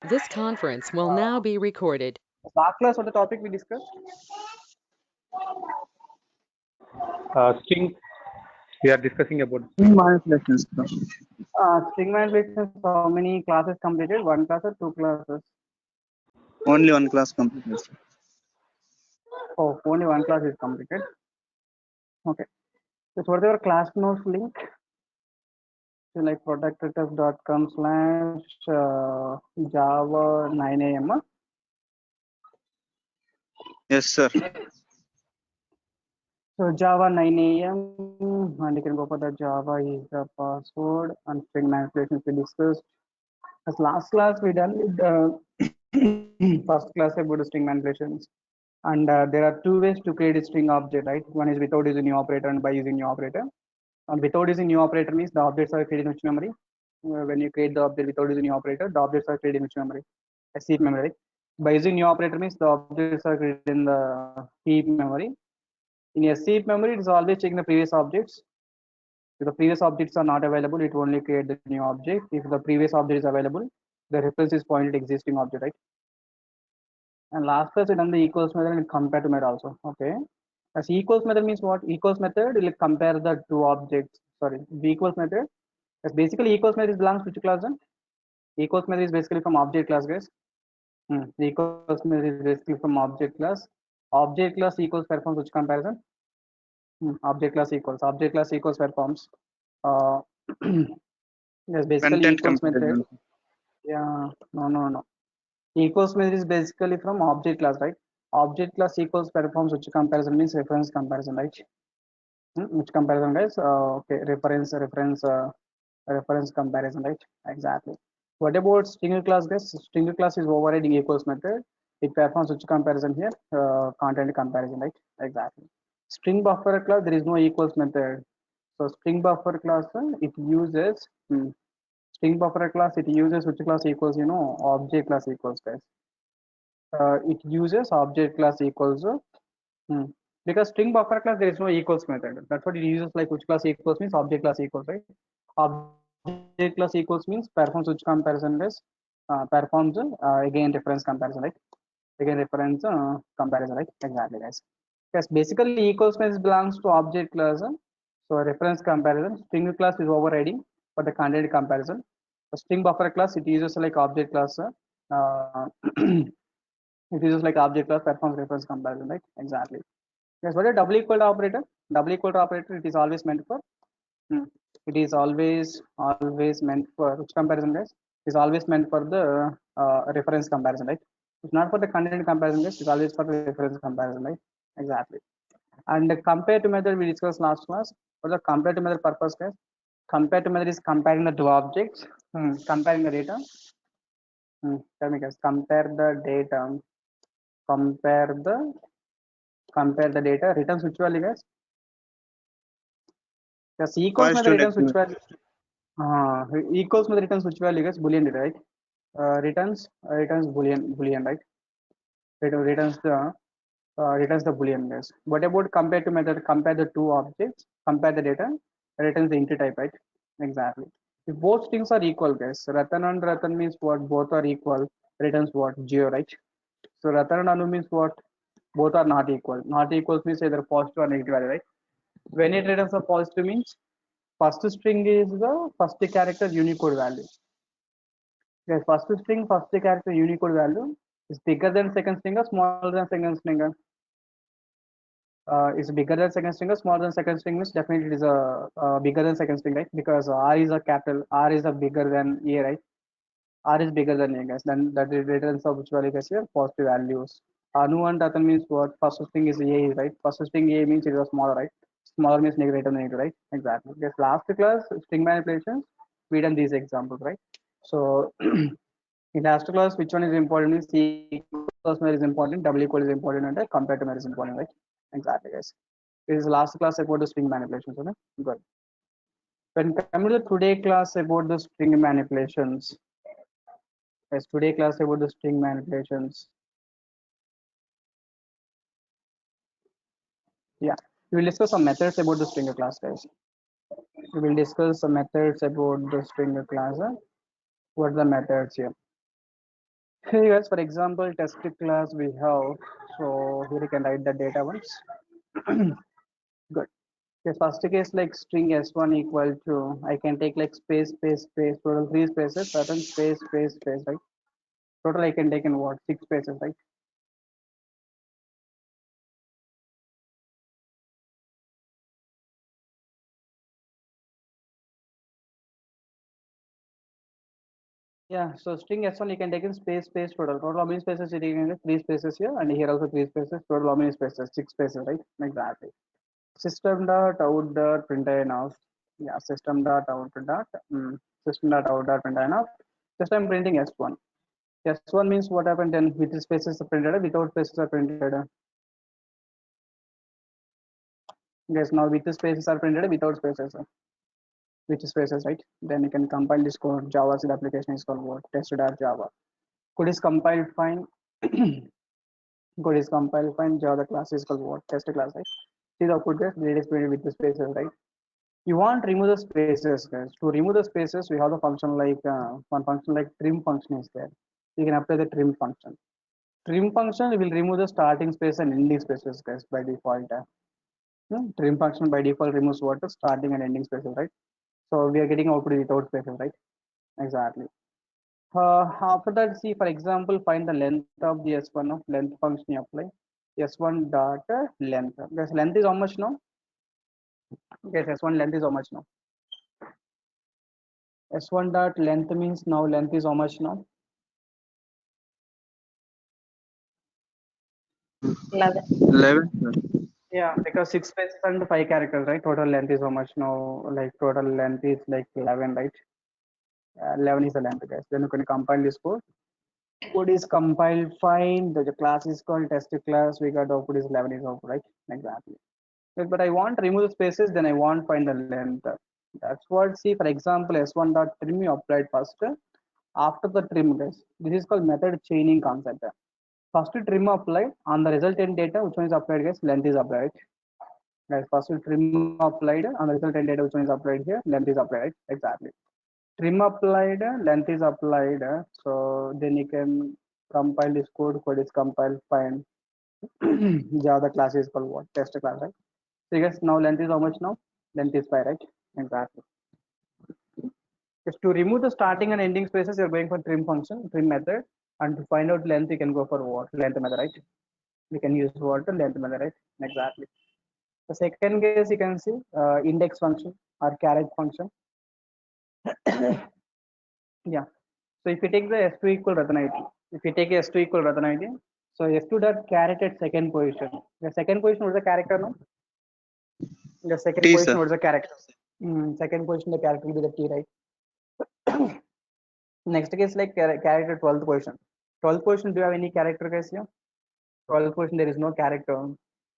This conference will now be recorded. Last class, what the topic we discussed? String, we are discussing about String manipulations. String manipulations. How many classes completed? One class or two classes? Only one class completed. Oh, only one class is completed. Okay. So what our class notes link? So like productreturns.com/java 9am. Yes, sir. So Java 9am, and you can go for the Java is the password and string manipulations we discussed. As last class we done with first class about the string manipulations. And there are two ways to create a string object, right? One is without using new operator and by using new operator. And without using new operator means the objects are created in which memory? When you create the object without using new operator, the objects are created in which memory? A heap memory. Right? By using new operator means the objects are created in the heap memory. In a heap memory, it is always checking the previous objects. If the previous objects are not available, it will only create the new object. If the previous object is available, the reference is pointed existing object, right? And last class we done the equals method and compare to method also. Okay. As equals method means what? Equals method will compare the two objects. Sorry, the equals method. As basically equals method belongs to which class then? Equals method is basically from object class, guys. The equals method is basically from object class. Object class equals performs which comparison? Object class equals. Object class equals performs. Uh, yes, basically Content equals method. comparison. Yeah, no. Equals method is basically from object class, right? Object class equals performs which comparison means reference comparison, right? Which comparison, guys? Okay, reference comparison, right? Exactly. What about string class, guys? String class is overriding equals method. It performs which comparison here? Content comparison, right? Exactly. String buffer class, there is no equals method. So string buffer class, it uses string buffer class. It uses which class equals? Object class equals, guys. It uses object class equals. Hmm. Because string buffer class, there is no equals method. That's what it uses, like which class equals means object class equals, right? Object class equals means performs which comparison, guys? Performs again reference comparison, right? Again reference comparison, right? Exactly, guys. Yes, basically equals means belongs to object class. So reference comparison. String class is overriding for the content comparison. The string buffer class, it uses like object class. Uh, it uses like object class performs reference comparison, right? Exactly. Yes, what is double equal to operator? Double equal to operator, it is always meant for. Hmm. It is always meant for which comparison, guys? It is always meant for the reference comparison, right? It's not for the content comparison, guys. It's always for the reference comparison, right? Exactly. And the compare to method we discussed last class. For the compare to method purpose, guys, compare to method is comparing the two objects, comparing the data. Tell me, guys, compare the compare the data. Returns which value, guys? Yes, equals Five method student returns which value? Equals method returns which value, guys? Boolean data, right? Returns boolean, right? Returns the boolean, guys. What about compare to method? Compare the two objects, compare the data, returns the int type, right? Exactly. If both strings are equal, guys, Ratan and Ratan means what? Both are equal. Returns what? 0, right? So Ratan and Anu means what? Both are not equal. Not equal means either positive or negative value, right? When it returns a positive means first string is the first character Unicode value. Yes, first string, first character Unicode value is bigger than second string or smaller than second string. Is bigger than second string or smaller than second string means definitely it is a bigger than second string, right? Because R is a capital, R is a bigger than A, right? R is bigger than A, guys. Then that it returns of which value, guys, here? Positive values. Anu and Tatan means what? First string is A, right? First string A means it is a smaller, right? Smaller means negative, negative, right? Exactly. Yes, last class, string manipulations, we done these examples, right? So in last class, which one is important is equals is important, double equal is important, and comparator is important, right? Exactly, guys. This is the last class about the string manipulations, okay? Good. When coming to the today class about the string manipulations, yes, today class about the string manipulations. Yeah, we will discuss some methods about the stringer class, guys. We will discuss some methods about the stringer class. What are the methods here? Hey guys, for example, test class we have. So here you can write the data once. Good. The first case like string s1 equal to, I can take like space, space, space, total 3 spaces, certain space, space, space, right? Total I can take in what? 6 spaces, right? Yeah, so string s1 you can take in space, space, total. Total how many spaces you taking? 3 spaces here, and here also 3 spaces. Total how many spaces? 6 spaces, right? Exactly. System dot out dot println of, yeah, system dot out dot system dot out dot println of. Just I'm printing s1. S1 means what happened then with the spaces are printed, without spaces are printed. Yes, now with the spaces are printed, without spaces, which spaces, right? Then you can compile this code. JavaScript application is called what? Test.java. Code is compiled fine. Code is compiled fine. Java class is called what? Test class, right? See the output there, it is printed with the spaces, right? You want to remove the spaces, guys. To remove the spaces, we have the function like one function like trim function is there. You can apply the trim function. Trim function will remove the starting space and ending spaces, guys, by default. Trim function by default removes what? Starting and ending spaces, right? So we are getting output without spaces, right? Exactly. After that, see, for example, find the length of the S1 of length function you apply. S1 dot length. Guys, length is how much now? Yes, S1 length is how much now? S1 dot length means now length is how much now? 11. 11, sir. Yeah, because 6 spaces and 5 characters, right? Total length is how much now? Like total length is like 11, right? 11 is the length, guys. Then you can compile this code. Code is compiled fine. The class is called test class. We got output is 11 is output, right? Exactly. But I want to remove the spaces, then I want find the length. That's what, see, for example, s1 dot trim you applied first. After the trim, guys, this is called method chaining concept. First trim applied on the resultant data, which one is applied, guys? Length is applied. Guys, first trim applied on the resultant data, which one is applied here? Length is applied. Exactly. Trim applied, length is applied. So then you can compile this code. Code is compiled fine. Java class is called what? Test class, right? So you guys, now length is how much now? Length is 5, right? Exactly. Just to remove the starting and ending spaces, you're going for trim function, trim method. And to find out length, you can go for what? Length method, right? We can use what? Length method, right? Exactly. The second case you can see index function or caret function. Yeah. So if you take the S2 equal Rathanayati, if you take S2 equal Rathanayati, so S2 dot caret at second position. The second position was the character, no? The second T, position sir. was the character. Second position, the character will be the T, right? Next case like character 12th position. 12th position, do you have any character guys here? 12th position, there is no character.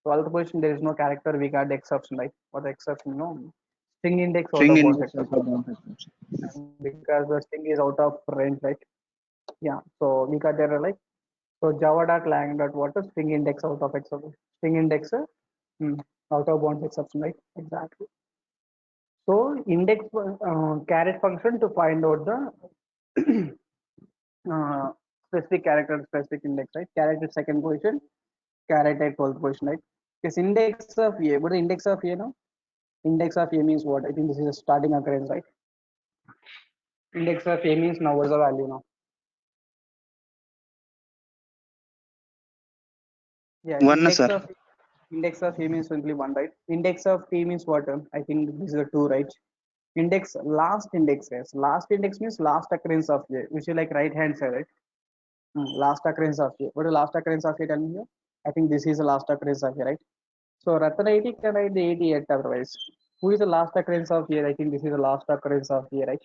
12th position, there is no character. We got the exception, right? What the exception? No. String index out String of bounds index out exception. of bounds exception. Because the string is out of range, right? Yeah. So we got there like, so java dot lang dot what is string index out of exception. String index out of bounds exception, right? Exactly. So index caret function to find out the specific character, specific index, right? Caret at second position, caret at 12th position, right? This index of A, what is the index of A now? Index of A means what? I think this is a starting occurrence, right? Index of A means now what is the value now? Yeah, 1, sir. index of A means simply 1, right? Index of T means what? I think this is a 2, right? Index, last index, yes. Last index means last occurrence of A, which is like right hand side, right? Last occurrence of A. What is last occurrence of A? Tell me here. I think this is the last occurrence of A, right? So Ratan 80 can write the 88 otherwise. Who is the last occurrence of here? I think this is the last occurrence of here, right?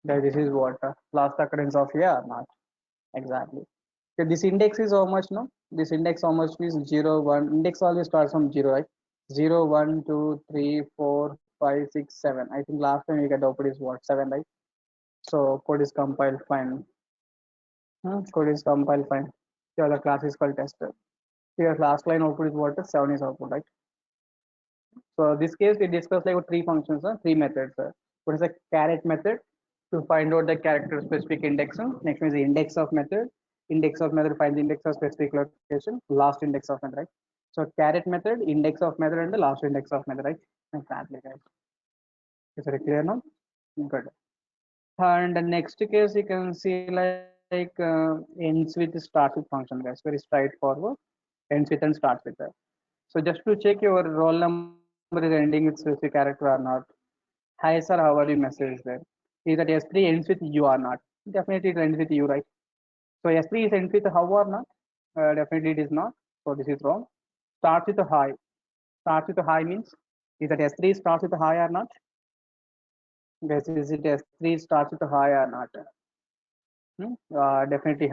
That this is what last occurrence of here or not? Exactly. Okay, this index is how much no? This index how much is 0, 1. Index always starts from 0, right? 0, 1, 2, 3, 4, 5, 6, 7. I think last time we got output is what? 7, right? So code is compiled fine. Code is compiled fine. The other class is called tester. Here last line output is what? 7 is output, right? So this case we discussed like 3 functions, 3 methods. What is the caret method? to find out the character specific index. Next one is the index of method. Index of method finds the index of specific location. Last index of method, right? So caret method, index of method, and the last index of method, right? Exactly, guys. Is it clear now? Good. And the next case you can see like ends with start with function, guys. Very straightforward. Ends with and starts with that. So just to check your roll number is ending with specific character or not. Hi sir, how are you? Message there. Is that S3 ends with you or not? Definitely it ends with you, right? So S3 is ends with how or not? Definitely it is not. So this is wrong. Starts with a high. Starts with a high means is that S3 starts with a high or not? Guys, is it S3 starts with a high or not? Definitely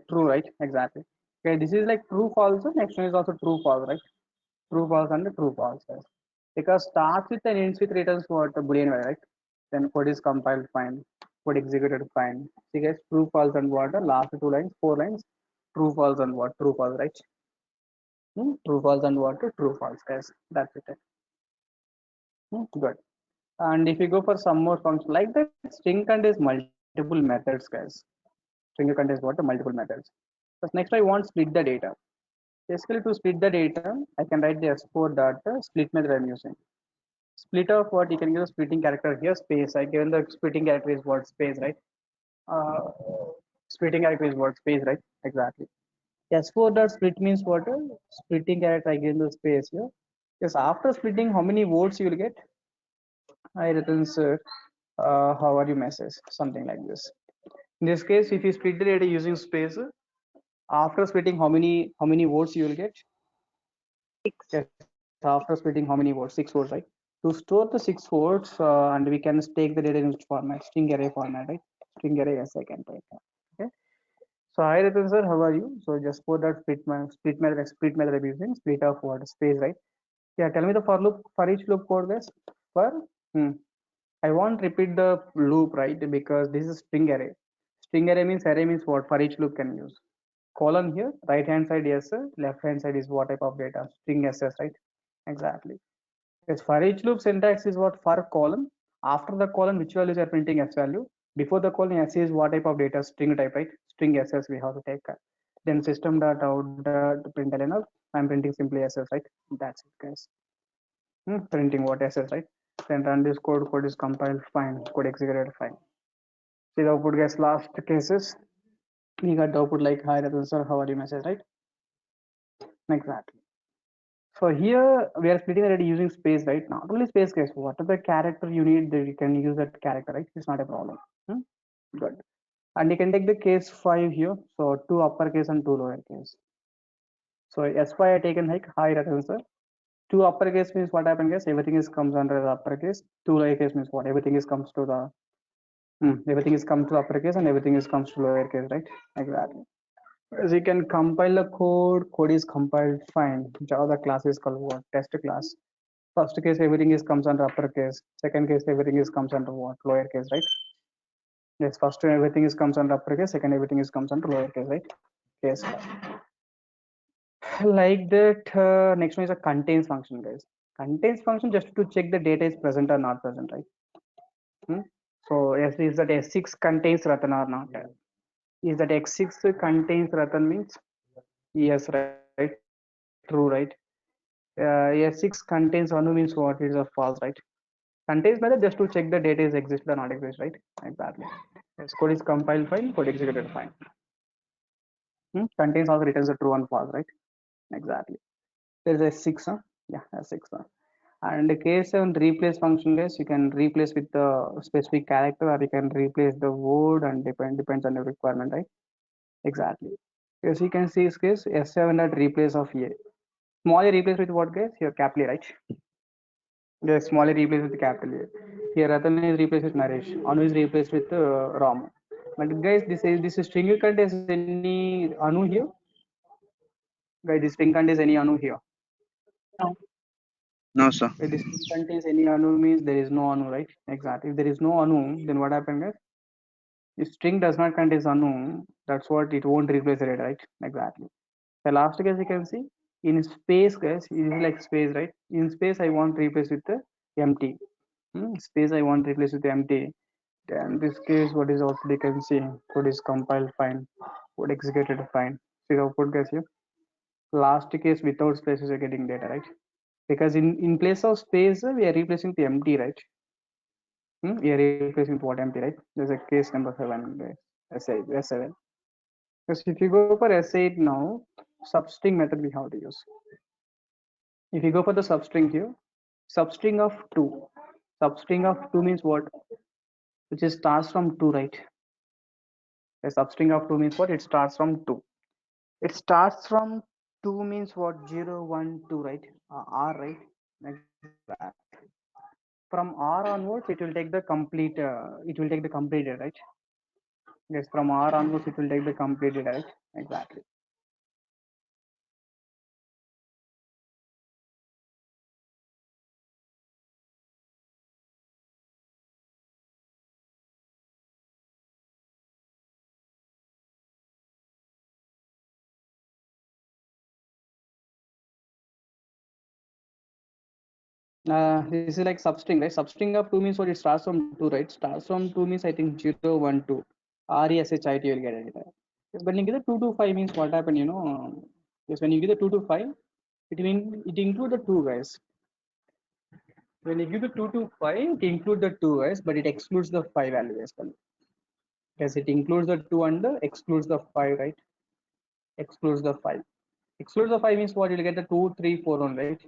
true, right? Exactly. Okay, this is like true false. Next one is also true false, right? True false and true false, yes. Because starts with and ends with returns what a boolean value, right? Then code is compiled fine, code executed fine. See guys, true false and what? Last two lines, 4 lines. True false and what? True false, right? True false and what? True false, guys. That's it. Good. And if you go for some more functions like that, string contains multiple methods, guys. String contains what? Multiple methods. But next I want split the data. Basically to split the data, I can write the s4 data split method I'm using. Split of what you can give a splitting character here space. I given the splitting character is what space, right? Uh, Splitting character is what space, right? Exactly. S4 dot split means what? Splitting character I given the space here. Yes, after splitting, how many votes you will get? I returns how are you message, something like this. In this case, if you split the data using space, after splitting, how many votes you will get? Yes, after splitting, how many votes? 6 votes, right? To store the 6 votes, and we can take the data in which format? String array format, right? String array, yes, I can take that. Okay. So hi Ratan sir, how are you? So just for that split method I'm using split of what space, right? Yeah, tell me the for each loop code, guys. For I won't repeat the loop, right? Because this is string array. String array means what? For each loop can use. Colon here, right hand side yes, left hand side is what type of data? String SS, right? Exactly. Yes, for each loop syntax is what? For colon. After the colon, which values are printing S value. Before the colon, S is what type of data? String type, right? String SS we have to take. Then system dot out dot println enough. I'm printing simply SS, right? That's it, guys. Printing what SS, right? Then run this code. Code is compiled fine. Code executed fine. See the output, guys. Last cases we got the output like hi Ratan sir, how are you message, right? Exactly. So here we are splitting already using space, right? Not only space, guys. Whatever character you need, that you can use that character, right? It's not a problem. Good. And you can take the case 5 here. So 2 uppercase and 2 lowercase. So S5 I taken like hi Ratan sir. 2 uppercase means what happens, guys? Everything is comes under the uppercase. 2 lowercase means what? Everything is comes to the everything is come to uppercase and everything is comes to lowercase, right? Exactly. As you can compile the code is compiled fine. Java class is called what? Test class. First case everything is comes under uppercase. Second case everything is comes under what? Lowercase, right? Yes, first everything is comes under uppercase. Second everything is comes under lowercase, right? Case like that. Next one is a contains function, guys. Contains function just to check the data is present or not present, right? So yes, is that S6 contains Ratan or not? Is that X6 contains Ratan means yes, right? True, right? S6 contains Anu means what is a false, right? Contains method just to check the data is exist or not exist, right? Exactly. Yes, code is compiled fine, code executed fine. Contains also returns a true and false, right? Exactly. There is a 6, huh? Yeah, a 6. And the case 7 replace function, guys, you can replace with the specific character or you can replace the word and depends on your requirement, right? Exactly. As you can see this case S7 at replace of A. Small a replace with what, guys? Here capital A, right? Yes, small a replace with capital A. Here Ratan is replaced with Naresh. Anu is replaced with Ram. But guys, this string contains any Anu here? Guys, this string contains any Anu here? No, sir. If this string contains any Anu means there is no Anu, right? Exactly. If there is no Anu, then what happens, guys? If string does not contain Anu, that's what it won't replace it, right? Exactly. The last case you can see in space, guys, it is like space, right? In space, I want to replace with the empty. Space I want to replace with empty. In this case, what is output you can see? Code is compiled fine, code executed fine. See the output guys here. Last case without spaces you're getting data, right? Because in place of space we are replacing the empty, right? We are replacing with what empty, right? There's a case number 7 guys. S8, S7. Because if you go for S8 now, substring method we have to use. If you go for the substring here, substring of 2. Substring of 2 means what? Which is starts from 2, right? A substring of 2 means what? It starts from 2. It starts from 2 means what? 0, 1, 2, right? R, right? Like that. From R onwards, it will take the complete. It will take the completed, right? Yes, from R onwards, it will take the completed, right? Exactly. This is like substring, right? Substring of 2 means what? It starts from 2, right? Starts from 2 means I think 0, 1, 2. RESHIT you will get it. Yes, when you get the 2 to 5 means what happened, you know? Yes, when you get the 2 to 5, it include the 2 guys. When you give the 2 to 5, it includes the 2 guys, but it excludes the 5 value as well. Yes, it includes the 2 and excludes the 5, right? Excludes the 5. Excludes the 5 means what? You'll get the 2, 3, 4 on, right?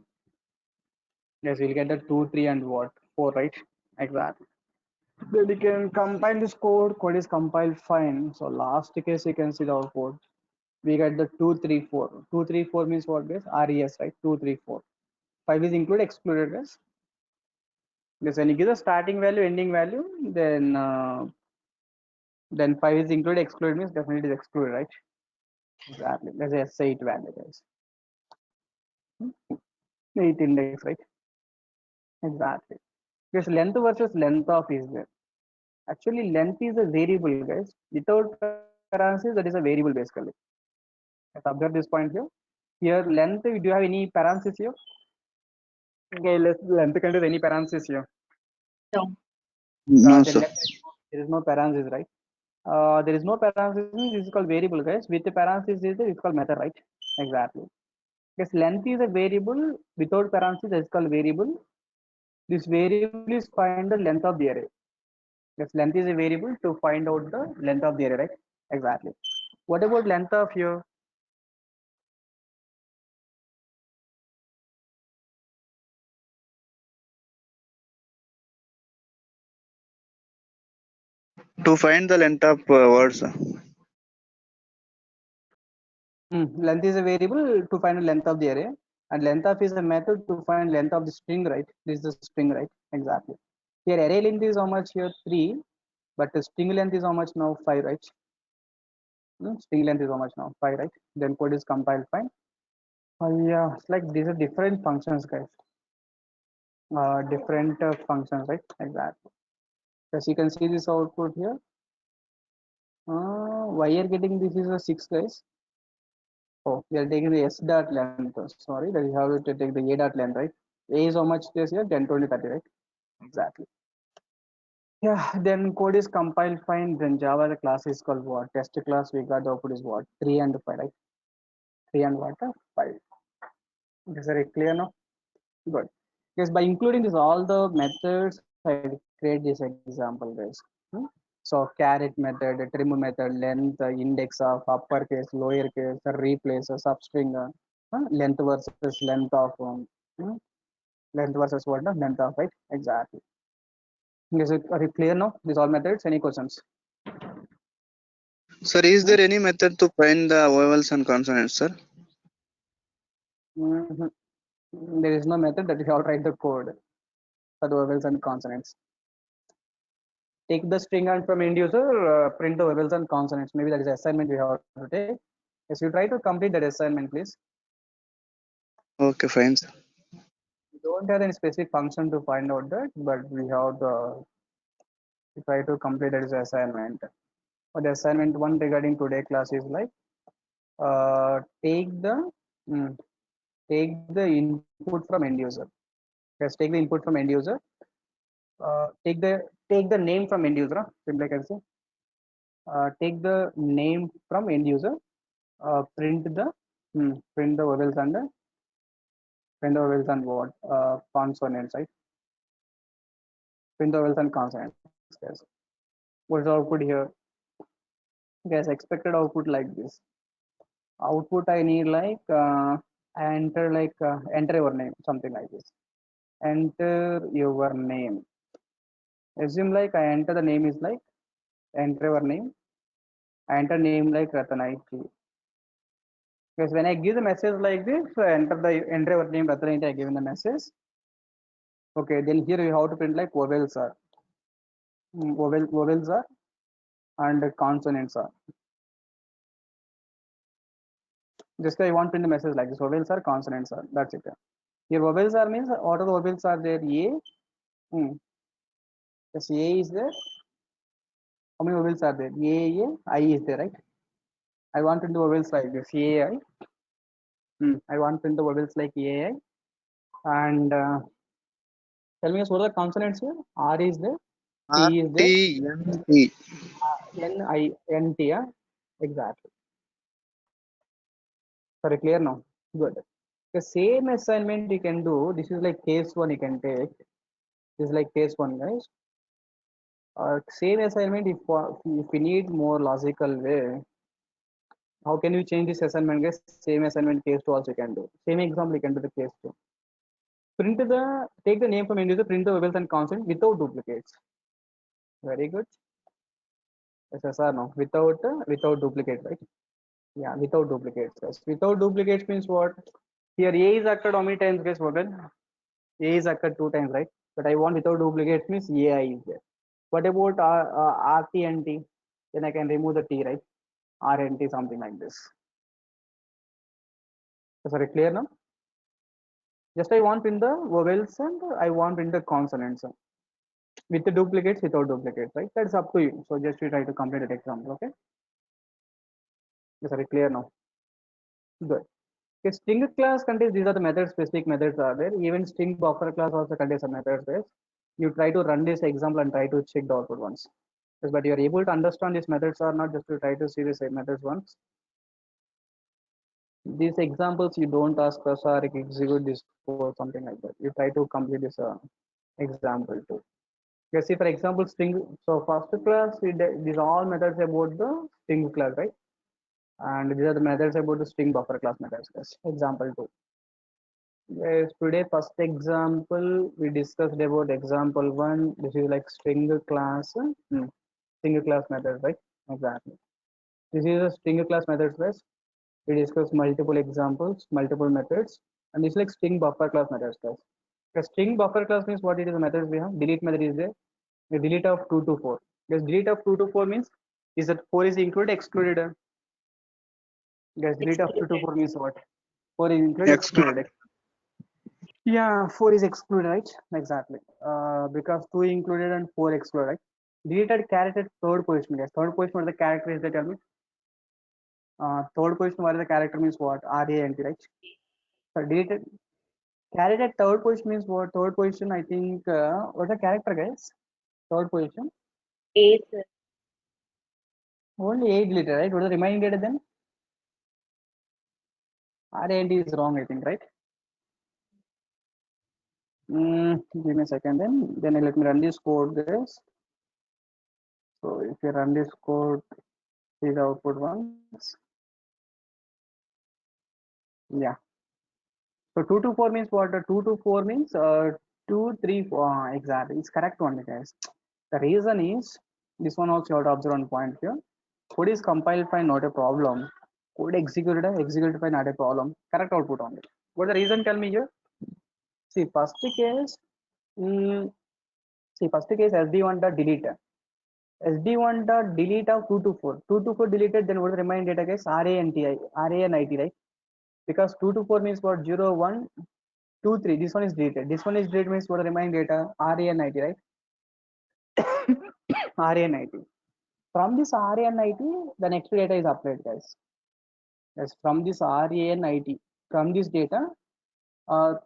Yes, you'll get the 2, 3 and what? 4, right? Exactly. Then you can compile this code. Code is compiled fine. So last case you can see the output. We get the 2, 3, 4. 2, 3, 4 means what guys? RES, right? 2, 3, 4. 5 is included, excluded guys. Because when you give the starting value, ending value, then 5 is included, excluded means definitely it is excluded, right? Exactly. Let's say S8 value guys. 8 index, right? Exactly. Because length versus length of is there. Actually, length is a variable, guys. Without parentheses, that is a variable basically. Let's observe this point here. Here, length, do you have any parentheses here? Okay, length contains any parentheses here. No, Then sir. there is no parentheses, right? There is no parentheses, this is called variable, guys. With the parentheses, it's called method, right? Exactly. Because length is a variable. Without parentheses, it's called variable. This variable is find the length of the array. Yes, length is a variable to find out the length of the array, right? Exactly. What about length of here? To find the length of words. Length is a variable to find the length of the array, and length of is a method to find length of the string, right? This is the string, right? Exactly. Here array length is how much here? 3, but the string length is how much now? 5, right? String length is how much now? 5, right? Then code is compiled fine. Yeah, it's like these are different functions, guys. Different functions, right? Exactly. As you can see this output here. Why you're getting this is a 6, guys? Oh, we are taking the S dot length. Sorry, that you have to take the A dot length, right? A is how much this here? 10, 20, 30, right? Exactly. Yeah, then code is compiled fine. Then Java, the class is called what? Test class, we got the output is what? 3 and 5, right? 3 and what? 5. Is that clear now? Good. Yes, by including this, all the methods, I create this example, guys. So caret method, trim method, length, index of uppercase, lowercase, replace, substring, length versus length of length versus what? Length of, right? Exactly. Is it, are you clear now? These all methods. Any questions? Sir, is there any method to find the vowels and consonants, sir? Mhm. There is no method that you have to write the code for the vowels and consonants. Take the string and from end user, print the vowels and consonants. Maybe that is assignment we have to take. Yes, you try to complete that assignment, please. Okay, fine, sir. We don't have any specific function to find out that, but we have to try to complete that assignment. For the assignment one regarding today class is like take the input from end user. Yes, take the input from end user. Take the take the name from end user. Simply I can say, take the name from end user. Print the vowels and what consonants, right? Print the vowels and consonants. Guys, what's the output here? Guys, expected output like this. Output I need like enter your name, something like this. Enter your name. Assume like I enter the name is like enter your name. I enter name like Ratanaiti. Because when I give the message like this, enter your name Ratanaiti, I give the message. Okay, then here you have to print like vowels are. Vowels are and consonants are. Just I want to print the message like this. Vowels are, consonants are. That's it. Here vowels are means what are the vowels are there? A. Yes, A is there. How many vowels are there? A, I is there, right? I want to print the vowels like this. A, I. I want to print the vowels like A, I. And tell me what are the consonants here? R is there. T is there. RTNT. N, I, N, T. Exactly. Sorry, clear now? Good. The same assignment you can do. This is like case one you can take. This is like case one, guys. Same assignment if we need more logical way. How can you change this assignment, guys? Same assignment case two also you can do. Same example you can do the case two. Take the name from end user, print the vowels and consonants without duplicates. Very good. Yes, or no? Without duplicate, right? Yeah, without duplicates. Yes. Without duplicates means what? Here A is occurred how many times, guys? Vowel. A is occurred 2 times, right? But I want without duplicates means AI is there. What about RT and T? Then I can remove the T, right? R and T, something like this. Sorry, clear now? Just I want in the vowels and I want in the consonants. With the duplicates, without duplicates, right? That's up to you. So just you try to complete that example, okay? Sorry, clear now? Good. Okay, string class contains these are the methods, specific methods are there. Even string buffer class also contains some methods there. You try to run this example and try to check the output once. Yes, but you are able to understand these methods or not, just to try to see these methods once. These examples you don't ask us or execute this or something like that. You try to complete this example too. You see, for example, string. So first class, these are all methods about the string class, right? And these are the methods about the string buffer class methods. Yes. Example two. Yes, today first example we discussed about example one. This is like string class method, right? Exactly. This is a string class method, right? We discussed multiple examples, multiple methods, and this is like string buffer class methods, guys. A string buffer class means what it is the methods we have. Delete method is there. The delete of 2 to 4. Guys, delete of 2 to 4 means is that 4 is included, excluded? Guys, delete of 2 to 4 means what? 4 is included, excluded. Yeah, 4 is excluded, right? Exactly. Because 2 included and 4 excluded, right? Deleted character third position, guys. Third position, what the character is, they tell me. Third position, what is the character means what? RANT, right? So deleted character third position means what? Third position, I think, what's the character, guys? Third position. 8, sir. Only 8 deleted, right? What is the remaining data then? RANT is wrong, I think, right? Give me a second then let me run this code, guys. So if you run this code, see the output once. Yeah. So 2 to 4 means what? 2 to 4 means 2, 3, 4. Exactly. It's correct one, guys. The reason is this one also you have to observe one point here. Code is compiled fine, not a problem. Code executed fine, not a problem. Correct output only. What the reason? Tell me here. See, first case. First case SD1 dot delete. SD1 dot delete of 2 to 4. 2 to 4 deleted, then what is the remaining data, guys? RANT, right? Because 2 to 4 means what? 0, 1, 2, 3. This one is deleted. This one is deleted means what the remaining data? RANT, right? RANT. From this RANT, the next data is applied, guys. Yes, from this RANT, from this data,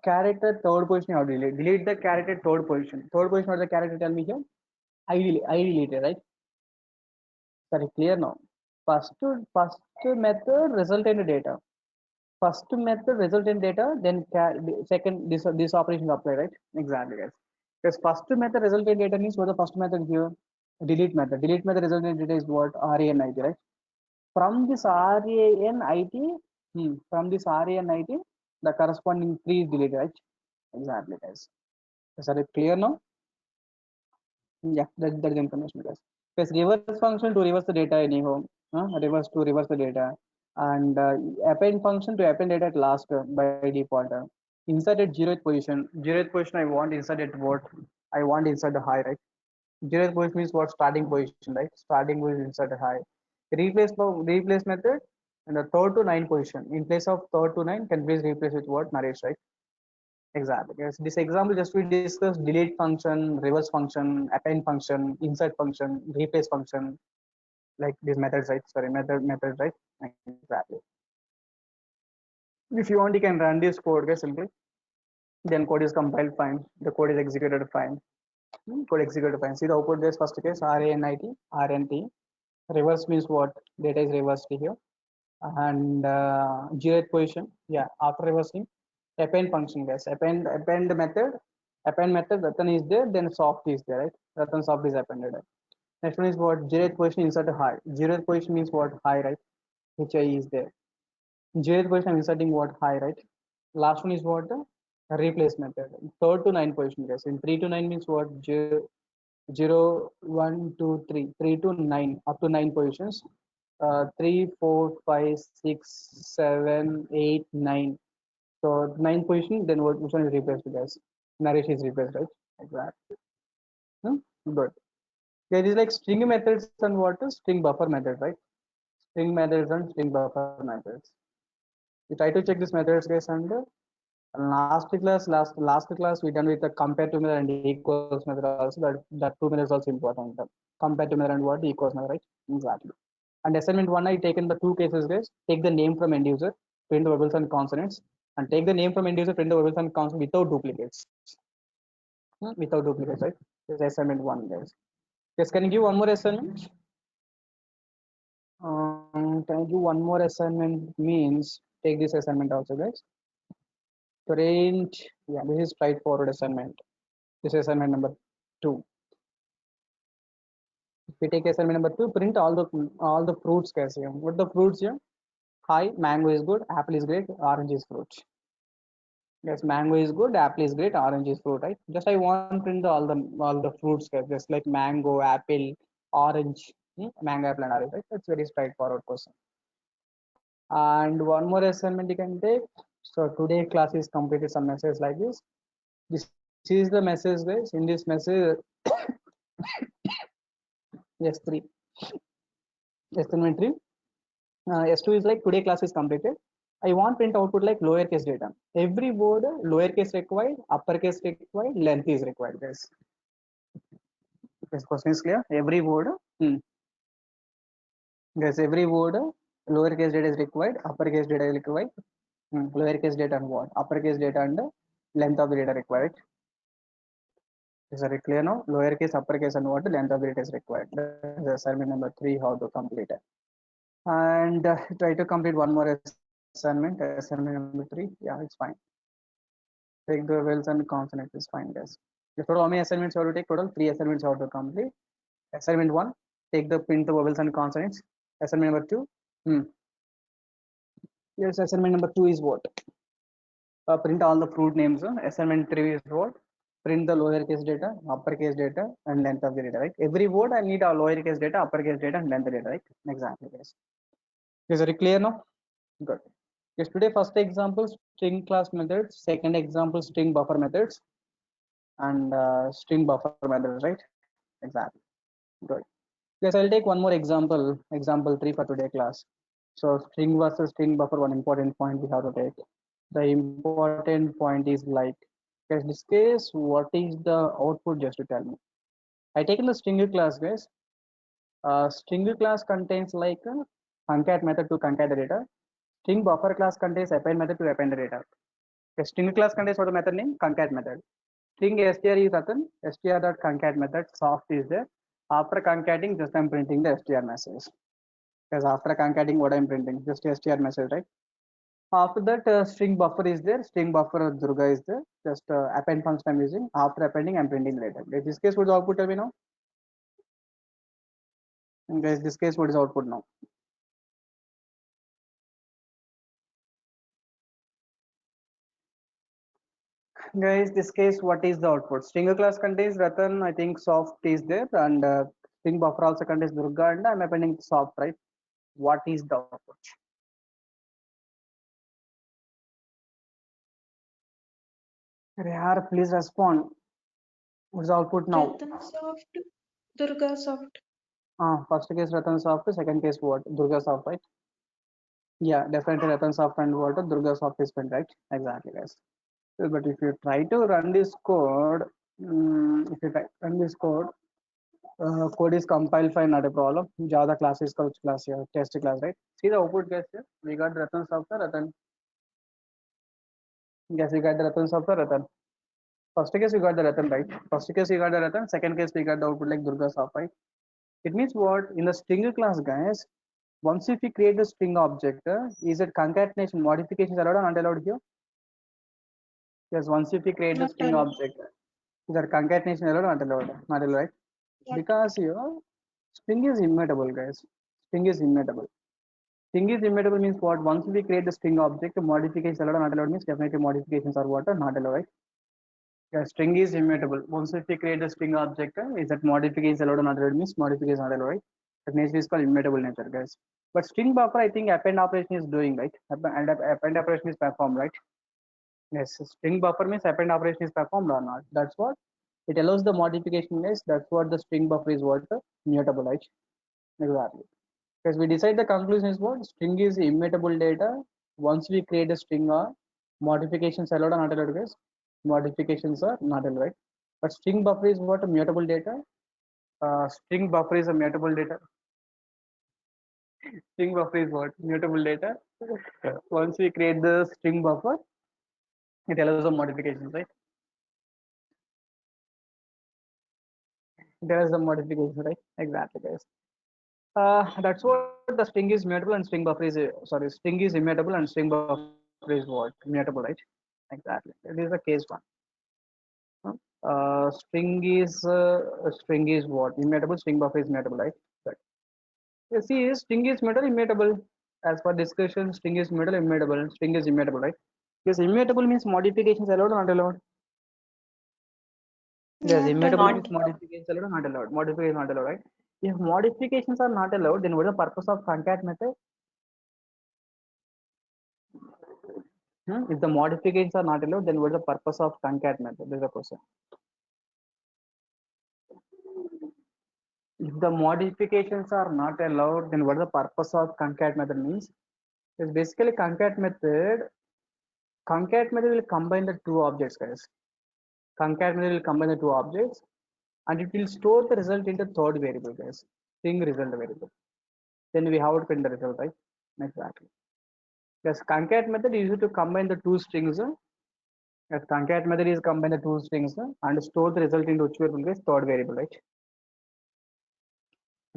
character third position you have to delete. Delete the character third position. Third position, what is the character? Tell me here. id right? Sorry, clear now. First method resultant data. First method resultant data, then second this operation apply, right? Exactly, guys. Because first method resultant data means what the first method here? Delete method. Delete method resultant data is what? RANIT, right? From this RANIT, from this RANIT, the corresponding tree is deleted, right? Exactly, guys. Is that clear now? Yeah, that's the information, guys. Because reverse function to reverse the data anyhow, reverse to reverse the data, and append function to append data at last by default. Insert at zeroth position. Zeroth position I want insert at what? I want insert the high, right? Zeroth position means what? Starting position, right? Starting position insert a high. Replace method and the third to nine position. In place of third to nine, can please replace with what? Naresh, right? Exactly. Yes. This example just we discussed delete function, reverse function, append function, insert function, replace function, like these methods, right? Sorry, method, right? Exactly. If you want, you can run this code, guys, simply. Then code is compiled fine. The code is executed fine. Code executed fine. See the output this first case RANIT, RNT. Reverse means what? Data is reversed here. And zeroth position. Yeah, after reversing, append function, guys. Append method, Ratan is there, then soft is there, right? Ratan soft is appended. Next one is what? Zeroth position insert high. Zeroth position means what? High, right? HI is there. Zeroth position I'm inserting what? High, right? Last one is what? Replace method. Third to nine position, guys. In 3 to 9 means what? 0, 1, 2, 3. 3 to 9, up to 9 positions. 3, 4, 5, 6, 7, 8, 9. So 9 position, then which one is replaced, guys? Naresh is replaced, right? Exactly. Good. There is like string methods and what is string buffer method, right? String methods and string buffer methods. We try to check these methods, guys, and last class we done with the comparative method and equals method also. That two methods also important. Comparative method and what? Equals method, right? Exactly. And assignment one, I taken the two cases, guys. Take the name from end user, print the verbals and consonants, and take the name from end user, print the verbals and consonants without duplicates. Without duplicates, right? This is assignment one, guys. Yes, can you give one more assignment? Can I give one more assignment? Means take this assignment also, guys. Print. Yeah, this is straightforward assignment. This is assignment number 2. If we take assignment number 2, print all the fruits, guys. Here. What the fruits here? Hi, mango is good, apple is great, orange is fruit. Yes, mango is good, apple is great, orange is fruit, right? Just I want print all the fruits, guys, just like mango, apple, orange, mango, apple, and orange, right? That's very straightforward question. And one more assignment you can take. So today class is completed some message like this. This is the message, guys. In this message, S3, assignment 3. S2 is like today class is completed. I want print output like lowercase data. Every word lowercase required, uppercase required, length is required, guys. This question is clear. Every word, guys, every word lowercase data is required, uppercase data is required, lowercase data and what? Uppercase data and length of the data required. Is it clear now? Lowercase, uppercase, and what? Length of the data is required. That is assignment number 3. How to complete it? And try to complete one more assignment. Assignment number 3. Yeah, it's fine. Take the vowels and consonants is fine, guys. The total how many assignments you have to take? Total 3 assignments you have to complete. Assignment 1, take the print the vowels and consonants. Assignment number 2, yes, assignment number 2 is what? Print all the fruit names. Assignment 3 is what? Print the lowercase data, uppercase data, and length of the data, right? Every word I need a lowercase data, uppercase data, and length of the data, right? Exactly, guys. Is it clear now? Good. Yes, today first example string class methods, second example string buffer methods, and string buffer methods, right? Exactly. Good. Yes, I'll take one more example, example 3 for today class. So string versus string buffer, one important point we have to take. The important point is like, in this case, what is the output? Just to tell me. I taken the string class, guys. String class contains like a concat method to concat the data. String buffer class contains append method to append the data. A string class contains what the method name? Concat method. string str is Ratan, str dot concat method soft is there. After concating, just I'm printing the str message. Because after concating, what I'm printing, just str message, right? After that, string buffer is there. String buffer Durga is there. Just append function I'm using. After appending, I'm printing later. In this case, what is output tell me now? And guys, this case, what is output now? Guys, this case, what is the output? Stringer class contains Ratan, I think soft is there, and string buffer also contains Durga, and I'm appending soft, right? What is the output? Rehar, please respond. What is the output now? Ratan soft, Durga soft. First case Ratan soft, second case what? Durga soft, right? Yeah, definitely Ratan soft and what? Durga soft is spent, right? Exactly, guys. But if you try to run this code, if you try to run this code, code is compiled fine, not a problem. Java class is called class here, test class, right? See the output, guys. Here we got Ratan software, Ratan. Yes, we got the Ratan software, Ratan. First case we got the Ratan, right? First case we got the Ratan. Second case we got the output like Durga soft, right? It means what? In the string class, guys. Once if we create the string object, is it concatenation modifications allowed or not allowed here? Yes, once if we create the Not string allowed. object, is that concatenation allowed or not allowed? Not allowed, right? Not Because here string is immutable, guys. String is immutable. String is immutable means what? Once we create the string object, modifications allowed or not allowed means definitely modifications are what? Are not allowed, right? Yeah, string is immutable. Once if we create the string object, is that modifications allowed or not allowed means modifications are allowed, right? That nature is called immutable nature, guys. But string buffer, I think append operation is doing, right? And append operation is performed, right? Yes, string buffer means append operation is performed or not. That's what it allows the modification is. That's what the string buffer is what? Mutable, right? Exactly. Because we decide the conclusion is what? String is immutable data. Once we create a string or modifications allowed or not allowed, guys? Modifications are not allowed, right? But string buffer is what? Mutable data. String buffer is a mutable data. String buffer is what? Mutable data. Once we create the string buffer, it allows the modifications, right? There is a modification, right? Exactly, guys. That's what the string is mutable and string buffer is sorry, string is immutable and string buffer is what? Mutable, right? Exactly. It is the case one. String is what? Immutable, string buffer is mutable, right? But you see, string is mutable, immutable. As per discussion, string is mutable, immutable. String is immutable, right? Because immutable means modifications allowed or not allowed? Yes, Not immutable allowed. means modifications allowed or not allowed. Modifications not allowed, right? If modifications are not allowed, then what is the purpose of concat method? If the modifications are not allowed, then what is the purpose of concat method? This is the question. If the modifications are not allowed, then what is the purpose of concat method means? Is basically concat method. Concat method will combine the two objects, guys. Concat method will combine the two objects, and it will store the result into third variable, guys. String result variable. Then we have to print the result, right? Exactly. Yes, concat method is used to combine the two strings. Yes, concat method is combine the two strings and store the result into which variable is third variable, right?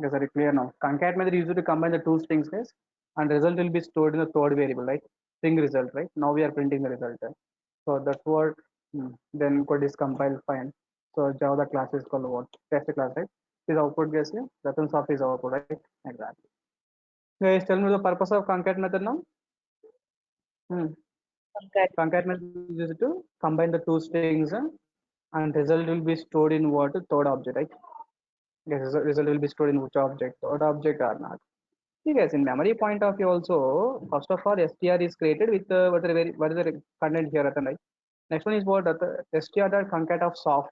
Yes, are you clear now? Concat method is used to combine the two strings, guys, and result will be stored in the third variable, right? String result, right? Now we are printing the result. So that's what then code is compiled fine. So Java class is called what? Test class, right? Is output guys here. Ratan soft is output, right? Exactly. Guys, tell me the purpose of concat method now. Concat method is used to combine the two strings and result will be stored in what? Third object, right? Yes, result will be stored in which object? Third object or not? See guys, in memory point of view also, first of all, str is created with what is the content here, Ratan, right? Next one is what? Str dot concat of soft.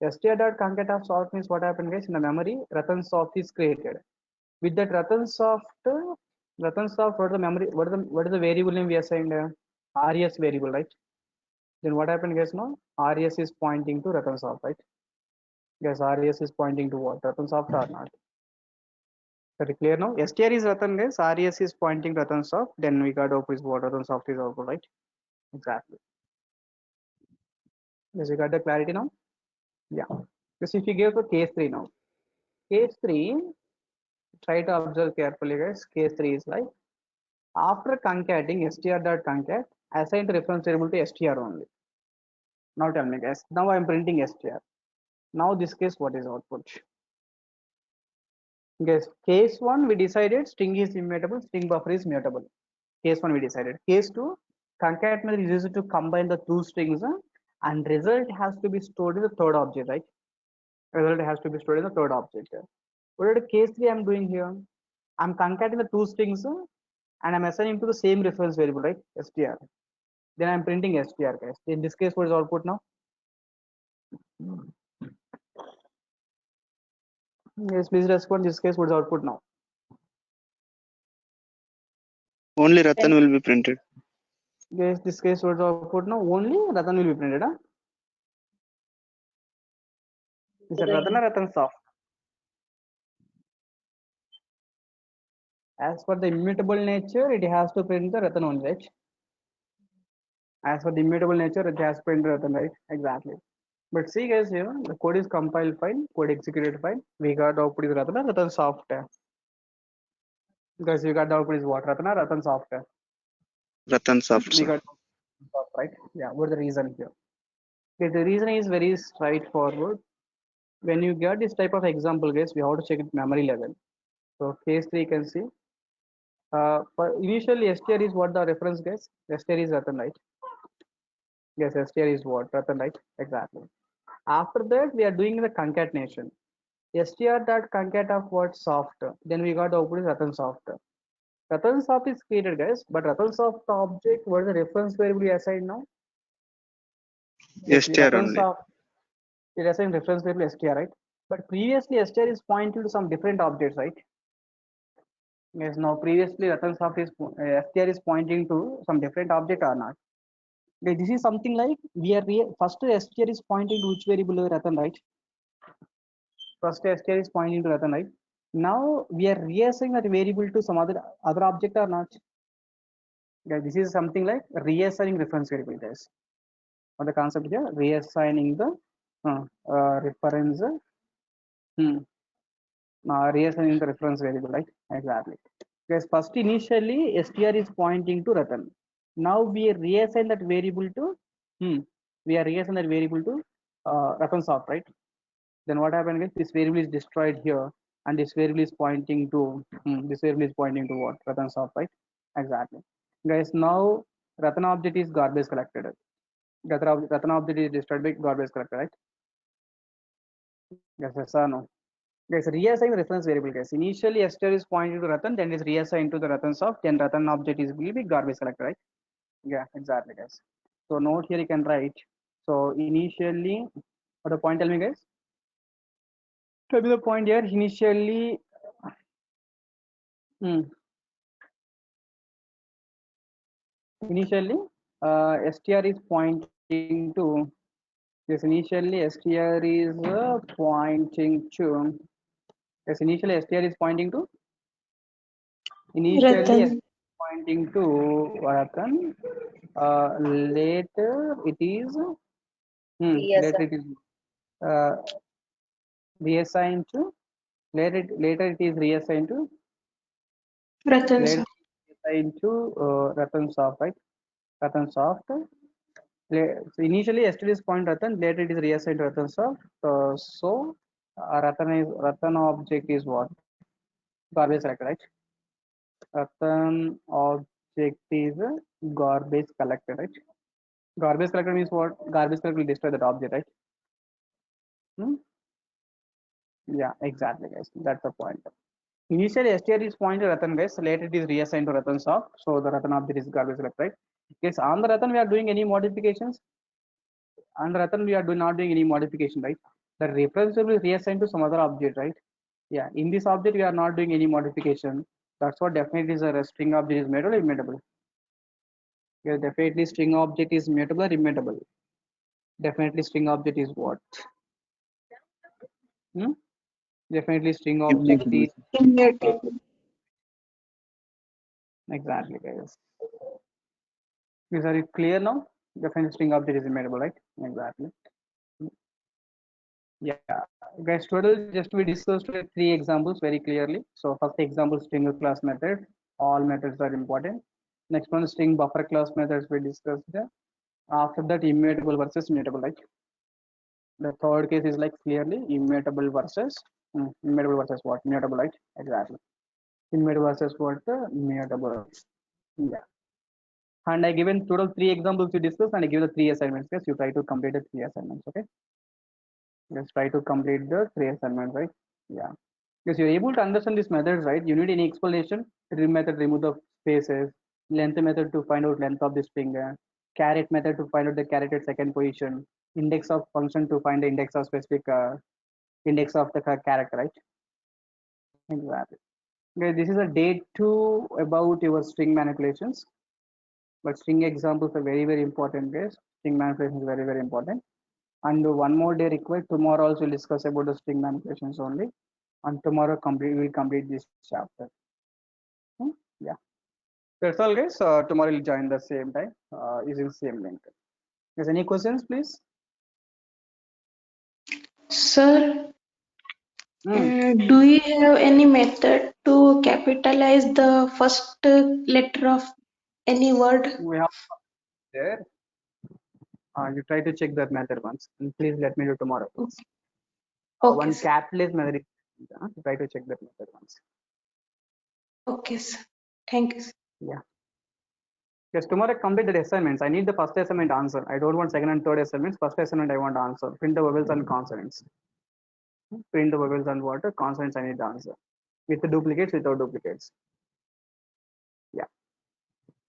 Str dot concat of soft means what happened, guys? In the memory, Ratan soft is created. With that Ratan soft, what is the memory? What is the variable name we assigned? RES variable, right? Then what happened, guys? Now RES is pointing to Ratan soft, right? Yes, RES is pointing to what? Ratan soft or not? Very clear now. STR is Ratan, guys. RES is pointing to Ratan soft. Then we got output is what? Ratan soft is output, right? Exactly. Yes, you got the clarity now? Yeah. Because if you give to case 3 now, case 3, try to observe carefully, guys. Case 3 is like after concating str.concat, assign the reference variable to str only. Now tell me, guys. Now I am printing str. Now this case, what is output? Guys, case 1 we decided string is immutable, string buffer is mutable. Case 1 we decided. Case 2, concat method is used to combine the two strings and result has to be stored in the third object, right? Result has to be stored in the third object. What is case 3 I'm doing here? I'm concatenating the two strings and I'm assigning to the same reference variable, right? str. Then I'm printing str, guys. In this case, what is output now? Yes, please respond. This case, what is output now? Only Ratan will be printed. Yes, this case, what is output now? Only Ratan will be printed, huh? Is it Ratan or Ratan soft? As for the immutable nature, it has to print the Ratan only, right? As for the immutable nature, it has to print the Ratan, right? Exactly. But see, guys, here the code is compiled fine, code executed fine. We got the output is Ratan or Ratan soft. Because you got the output is what? Ratan or Ratan soft. Ratan soft, We sir. got soft, right? Yeah. What's the reason here? Okay, the reason is very straightforward. When you get this type of example, guys, we have to check it memory level. So case 3 you can see. For initially str is what the reference, guys? str is Ratan, right? Yes, str is what? Ratan, right? Exactly. After that, we are doing the concatenation. str dot concat of what? Soft. Then we got the output is Ratan soft. Ratan soft is created, guys, but Ratan soft object, what is the reference variable you assign now? Yes, str Ratan only. soft, it assigns reference variable str, right? But previously str is pointing to some different objects, right? Yes, now previously Ratan soft is str is pointing to some different object or not? Okay, this is something like we are first str is pointing to which variable Ratan, right? First str is pointing to Ratan, right? Now we are reassigning that variable to some other object or not? Guys, this is something like reassigning reference variable, guys. What the concept here? Reassigning the reference. Reassigning the reference variable, right? Exactly. Because first initially str is pointing to Ratan. Now we reassign that variable to we are reassign that variable to Ratan soft, right? Then what happened is this variable is destroyed here, and this variable is pointing to this variable is pointing to what? Ratan soft, right? Exactly. Guys, now Ratan object is garbage collected. Ratan object is destroyed by garbage collected, right? Yes, yes or no? Guys, reassign the reference variable, guys. Initially str is pointing to Ratan, then is reassigned to the Ratan soft, then Ratan object is will be garbage collected, right? Yeah, exactly, guys. So note here you can write. So initially, what the point? Tell me, guys. Tell me the point here. Initially, initially, str is pointing to. Yes, initially str is pointing to. Yes, initially str is pointing to. Initially Ratan. pointing to Ratan. Later it is. Later it is reassigned to. Later it is reassigned to. Ratan Later soft. reassigned to Ratan soft, right? Ratan soft. So initially str is point Ratan. Later it is reassigned to Ratan soft. So Ratan object is what? Garbage collector, right? Ratan object is garbage collector, right? Garbage collector means what? Garbage collector will destroy that object, right? Yeah, exactly, guys. That's the point. Initially, str is pointed to Ratan, guys. Later, it is reassigned to Ratan soft. So the Ratan object is garbage collector, right? Yes, on the Ratan, we are doing any modifications. On the Ratan, we are not doing any modification, right? The reference will be reassigned to some other object, right? Yeah, in this object, we are not doing any modification. That's what definitely is a string object is mutable or immutable. Yeah, definitely string object is mutable or immutable. Definitely string object is what? Definitely string object is Immutable. exactly, guys. Is are you clear now? Definitely string object is immutable, right? Exactly. Yeah, guys, total just we discussed three examples very clearly. So first example, string class method. All methods are important. Next one, string buffer class methods we discussed there. After that, immutable versus mutable. Like the third case is like clearly immutable versus what? Mutable, right? Exactly. Immutable versus what? Mutable. Yeah. And I given total three examples we discussed, and I give the three assignments. Yes, you try to complete the three assignments. Okay. Let's try to complete the three assignments, right? Yeah. Because you're able to understand these methods, right? You need any explanation. Trim method, remove the spaces. Length method to find out length of the string. Caret method to find out the caret at second position. Index of function to find the index of specific index of the character, right? Exactly. Okay, this is a day 2 about your string manipulations. But string examples are very, very important, guys. String manipulation is very, very important. And one more day required. Tomorrow also we'll discuss about the string manipulations only. And tomorrow we'll complete this chapter. Yeah. That's all, guys. Tomorrow we'll join the same time using the same link. Is any questions, please? Sir, Hmm. do you have any method to capitalize the first letter of any word? We have there. You try to check that method once. And please let me do tomorrow. Okay, One sir. capitalist method. Try to check that method once. Okay, sir. Thank you, sir. Yeah. Yes, tomorrow complete the assignments. I need the first assignment answer. I don't want second and third assignments. First assignment I want answer. Print the vowels and consonants. Print the vowels and what? Consonants I need the answer. With the duplicates, without duplicates. Yeah.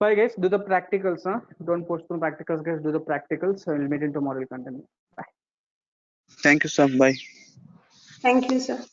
Bye guys. Do the practicals. Don't postpone practicals, guys. Do the practicals. We'll meet in tomorrow. We'll continue. Bye. Thank you, sir. Bye. Thank you, sir.